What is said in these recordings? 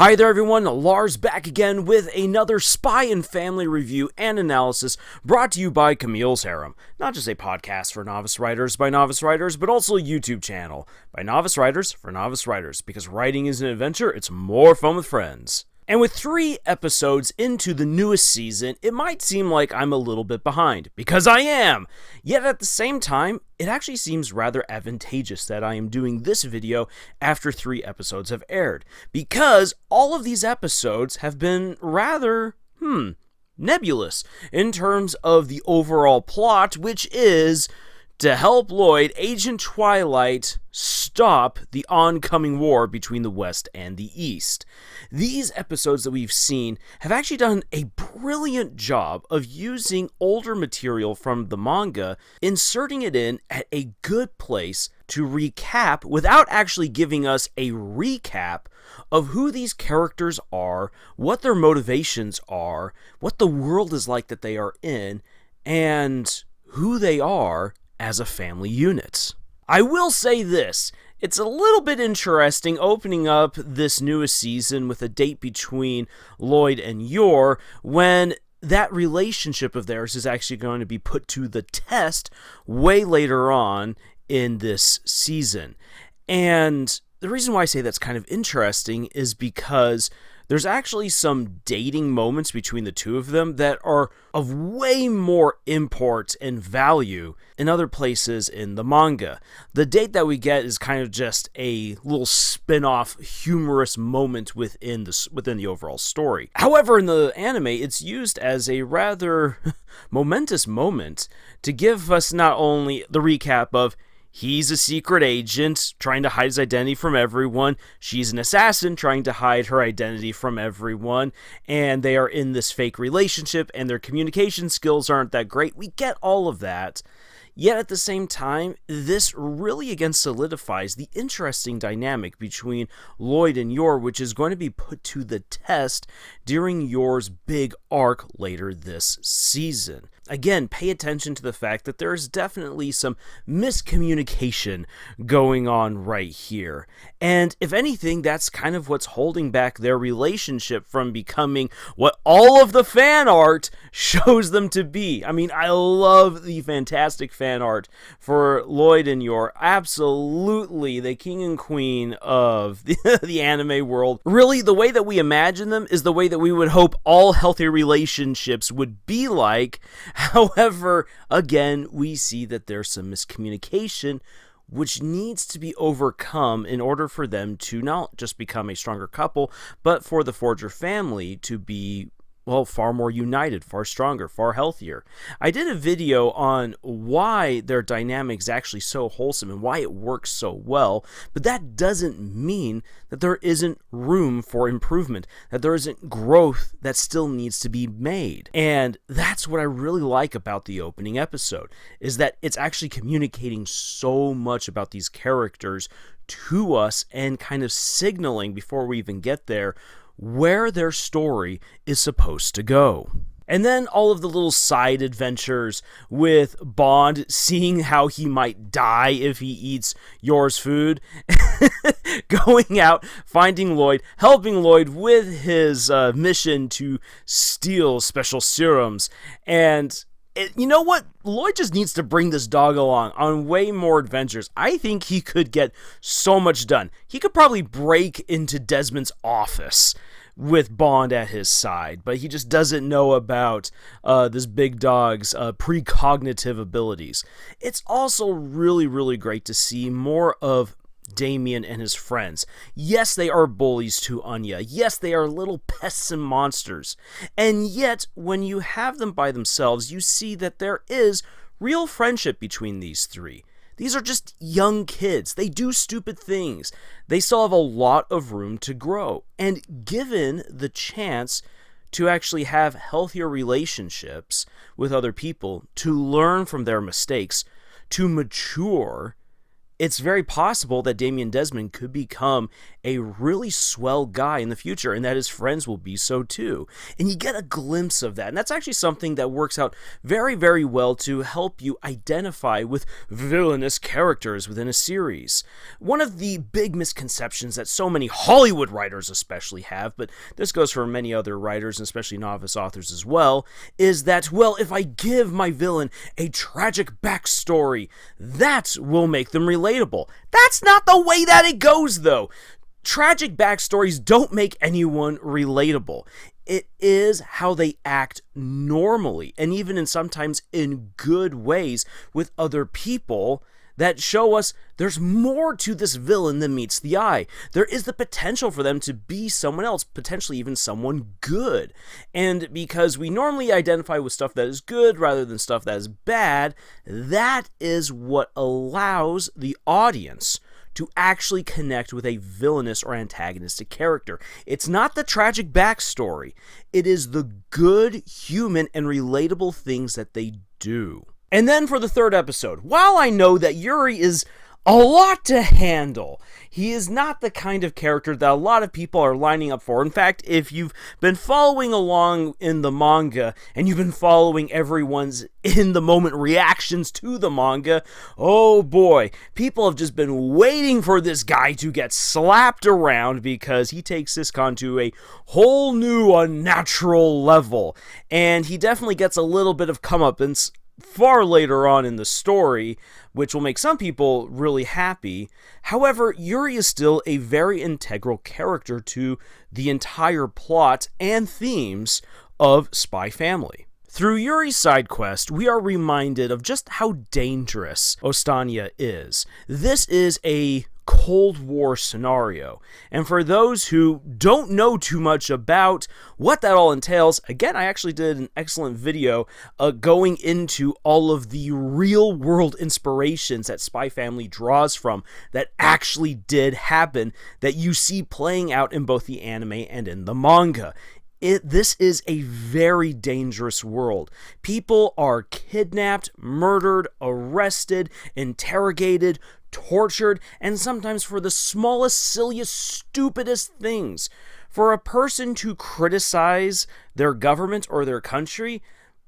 Hi there everyone, Lars back again with another Spy and Family review and analysis brought to you by Camille's Harem. Not just a podcast for novice writers by novice writers, but also a YouTube channel by novice writers for novice writers, because writing is an adventure, it's more fun with friends. And with 3 episodes into the newest season, it might seem like I'm a little bit behind, because I am! Yet at the same time, it actually seems rather advantageous that I am doing this video after 3 episodes have aired, because all of these episodes have been rather, nebulous in terms of the overall plot, which is to help Lloyd, Agent Twilight, stop the oncoming war between the West and the East. These episodes that we've seen have actually done a brilliant job of using older material from the manga, inserting it in at a good place to recap without actually giving us a recap of who these characters are, what their motivations are, what the world is like that they are in, and who they are as a family unit. I will say this, it's a little bit interesting opening up this newest season with a date between Lloyd and Yuri when that relationship of theirs is actually going to be put to the test way later on in this season. And the reason why I say that's kind of interesting is because there's actually some dating moments between the two of them that are of way more import and value in other places in the manga. The date that we get is kind of just a little spin-off humorous moment within the overall story. However, in the anime, it's used as a rather momentous moment to give us not only the recap of he's a secret agent trying to hide his identity from everyone. She's an assassin trying to hide her identity from everyone. And they are in this fake relationship and their communication skills aren't that great. We get all of that. Yet at the same time, this really again solidifies the interesting dynamic between Lloyd and Yuri, which is going to be put to the test during Yuri's big arc later this season. Again, pay attention to the fact that there is definitely some miscommunication going on right here. And if anything, that's kind of what's holding back their relationship from becoming what all of the fan art shows them to be. I mean, I love the fantastic fan art for Lloyd and Yuri. Absolutely the king and queen of the anime world. Really, the way that we imagine them is the way that we would hope all healthy relationships would be like. However, again, we see that there's some miscommunication which needs to be overcome in order for them to not just become a stronger couple, but for the Forger family to be, well, far more united, far stronger, far healthier. I did a video on why their dynamic is actually so wholesome and why it works so well, but that doesn't mean that there isn't room for improvement, that there isn't growth that still needs to be made. And that's what I really like about the opening episode, is that it's actually communicating so much about these characters to us and kind of signaling before we even get there where their story is supposed to go. And then all of the little side adventures with Bond seeing how he might die if he eats Yuri's food, going out, finding Lloyd, helping Lloyd with his mission to steal special serums, and you know what? Lloyd just needs to bring this dog along on way more adventures. I think he could get so much done. He could probably break into Desmond's office with Bond at his side, but he just doesn't know about this big dog's precognitive abilities. It's also really, really great to see more of Damien and his friends. Yes, they are bullies to Anya. Yes, they are little pests and monsters. And yet, when you have them by themselves, you see that there is real friendship between these 3. These are just young kids. They do stupid things. They still have a lot of room to grow. And given the chance to actually have healthier relationships with other people, to learn from their mistakes, to mature, it's very possible that Damien Desmond could become a really swell guy in the future, and that his friends will be so too. And you get a glimpse of that, and that's actually something that works out very, very well to help you identify with villainous characters within a series. One of the big misconceptions that so many Hollywood writers especially have, but this goes for many other writers, and especially novice authors as well, is that, well, if I give my villain a tragic backstory, that will make them relatable. That's not the way that it goes, though. Tragic backstories don't make anyone relatable. It is how they act normally, and even in sometimes in good ways with other people, that show us there's more to this villain than meets the eye. There is the potential for them to be someone else, potentially even someone good. And because we normally identify with stuff that is good rather than stuff that is bad, that is what allows the audience to actually connect with a villainous or antagonistic character. It's not the tragic backstory. It is the good, human, and relatable things that they do. And then for the third episode, while I know that Yuri is a lot to handle, he is not the kind of character that a lot of people are lining up for. In fact, if you've been following along in the manga, and you've been following everyone's in-the-moment reactions to the manga, oh boy, people have just been waiting for this guy to get slapped around because he takes Siscon to a whole new unnatural level. And he definitely gets a little bit of comeuppance far later on in the story, which will make some people really happy. However, Yuri is still a very integral character to the entire plot and themes of Spy Family. Through Yuri's side quest, we are reminded of just how dangerous Ostania is. This is a Cold War scenario, and for those who don't know too much about what that all entails, again, I actually did an excellent video going into all of the real world inspirations that Spy Family draws from that actually did happen, that you see playing out in both the anime and in the manga. This is a very dangerous world. People are kidnapped, murdered, arrested, interrogated, tortured, and sometimes for the smallest, silliest, stupidest things. For a person to criticize their government or their country,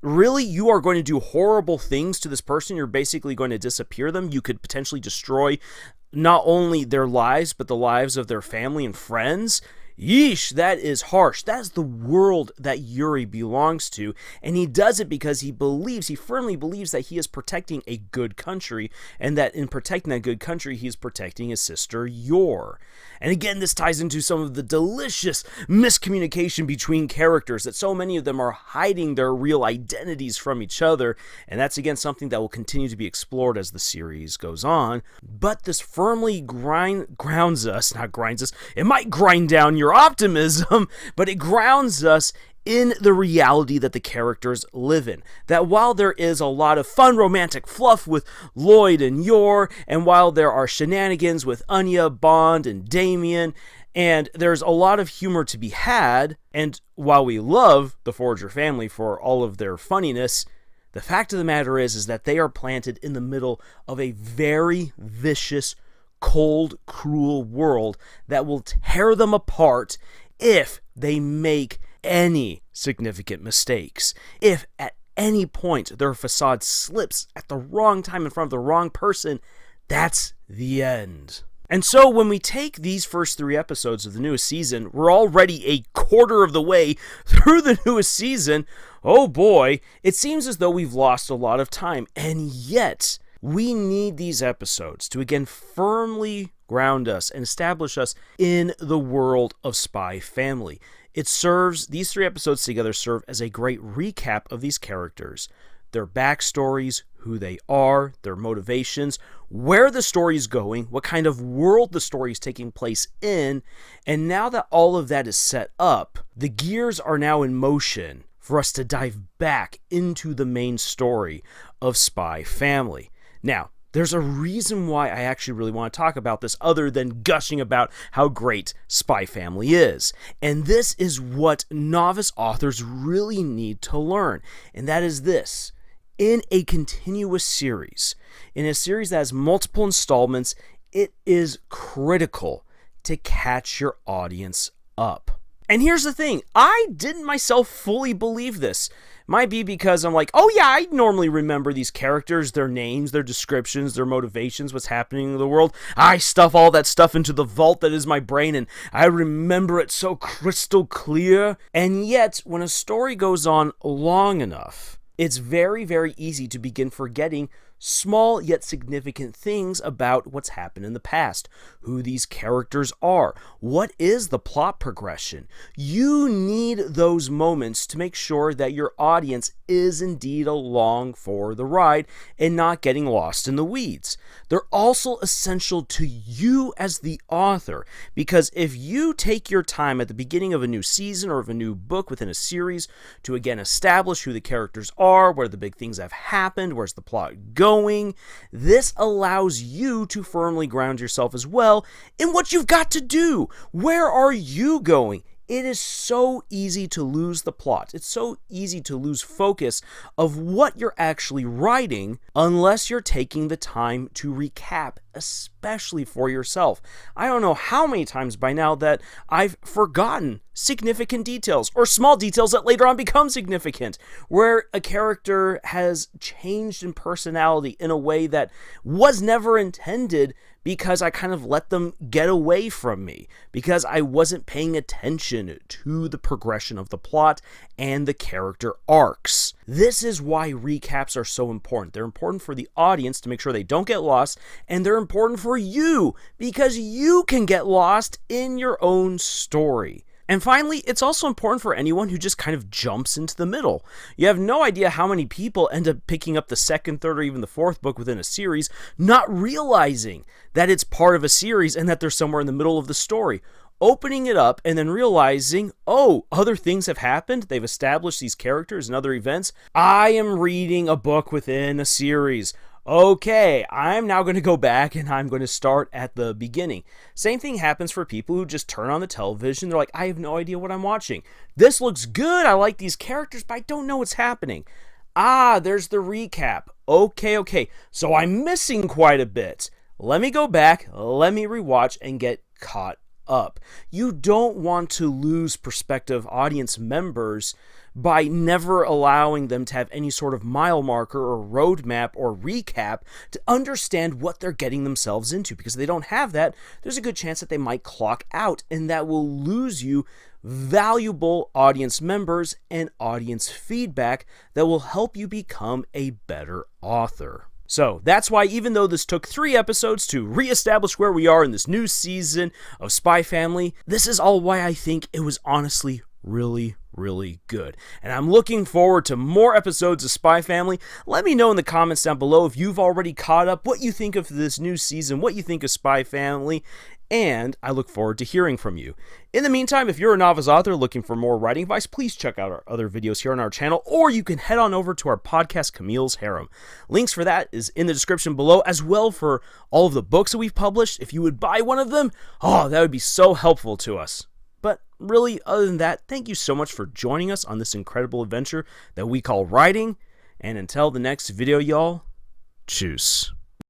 really, you are going to do horrible things to this person. You're basically going to disappear them. You could potentially destroy not only their lives, but the lives of their family and friends. Yeesh, that is harsh. That is the world that Yuri belongs to, and he does it because he firmly believes that he is protecting a good country, and that in protecting that good country, he is protecting his sister Yor. And again, this ties into some of the delicious miscommunication between characters, that so many of them are hiding their real identities from each other, and that's again something that will continue to be explored as the series goes on. But this firmly grounds us, it might grind down your optimism, but it grounds us in the reality that the characters live in. That while there is a lot of fun romantic fluff with Lloyd and Yor, and while there are shenanigans with Anya, Bond, and Damien, and there's a lot of humor to be had, and while we love the Forger family for all of their funniness, the fact of the matter is that they are planted in the middle of a very vicious, cold, cruel world that will tear them apart if they make any significant mistakes. If at any point their facade slips at the wrong time in front of the wrong person, that's the end. And so when we take these first 3 episodes of the newest season, we're already a quarter of the way through the newest season. Oh boy, it seems as though we've lost a lot of time, and yet we need these episodes to again firmly ground us and establish us in the world of Spy Family. These 3 episodes together serve as a great recap of these characters, their backstories, who they are, their motivations, where the story is going, what kind of world the story is taking place in, and now that all of that is set up, the gears are now in motion for us to dive back into the main story of Spy Family. Now, there's a reason why I actually really want to talk about this other than gushing about how great Spy Family is. And this is what novice authors really need to learn. And that is this. in a continuous series, in a series that has multiple installments, it is critical to catch your audience up. And here's the thing, I didn't myself fully believe this. Might be because I'm like, oh yeah, I normally remember these characters, their names, their descriptions, their motivations, what's happening in the world. I stuff all that stuff into the vault that is my brain, and I remember it so crystal clear. And yet, when a story goes on long enough, it's very, very easy to begin forgetting small yet significant things about what's happened in the past, who these characters are, what is the plot progression. You need those moments to make sure that your audience is indeed along for the ride and not getting lost in the weeds. They're also essential to you as the author, because if you take your time at the beginning of a new season or of a new book within a series to again establish who the characters are, where the big things have happened, where's the plot going, this allows you to firmly ground yourself as well in what you've got to do. Where are you going? It is so easy to lose the plot. It's so easy to lose focus of what you're actually writing unless you're taking the time to recap, especially for yourself. I don't know how many times by now that I've forgotten significant details or small details that later on become significant, where a character has changed in personality in a way that was never intended because I kind of let them get away from me, because I wasn't paying attention to the progression of the plot and the character arcs. This is why recaps are so important. They're important for the audience to make sure they don't get lost, and they're important for you because you can get lost in your own story. And finally, it's also important for anyone who just kind of jumps into the middle. You have no idea how many people end up picking up the second, third, or even the fourth book within a series, not realizing that it's part of a series and that they're somewhere in the middle of the story. Opening it up and then realizing, oh, other things have happened. They've established these characters and other events. I am reading a book within a series. Okay, I'm now going to go back and I'm going to start at the beginning. Same thing happens for people who just turn on the television. They're like, I have no idea what I'm watching. This looks good. I like these characters, but I don't know what's happening. Ah, there's the recap. Okay. So I'm missing quite a bit. Let me go back, let me rewatch and get caught up. You don't want to lose prospective audience members by never allowing them to have any sort of mile marker or roadmap or recap to understand what they're getting themselves into, because if they don't have that, there's a good chance that they might clock out, and that will lose you valuable audience members and audience feedback that will help you become a better author. So that's why, even though this took 3 episodes to reestablish where we are in this new season of Spy Family, this is all why I think it was honestly really good. And I'm looking forward to more episodes of Spy Family. Let me know in the comments down below if you've already caught up, what you think of this new season, what you think of Spy Family, and I look forward to hearing from you. In the meantime, if you're a novice author looking for more writing advice, please check out our other videos here on our channel, or you can head on over to our podcast, Camille's Harem. Links for that is in the description below, as well for all of the books that we've published. If you would buy one of them, oh, that would be so helpful to us. But really, other than that, thank you so much for joining us on this incredible adventure that we call writing. And until the next video, y'all, tschüss.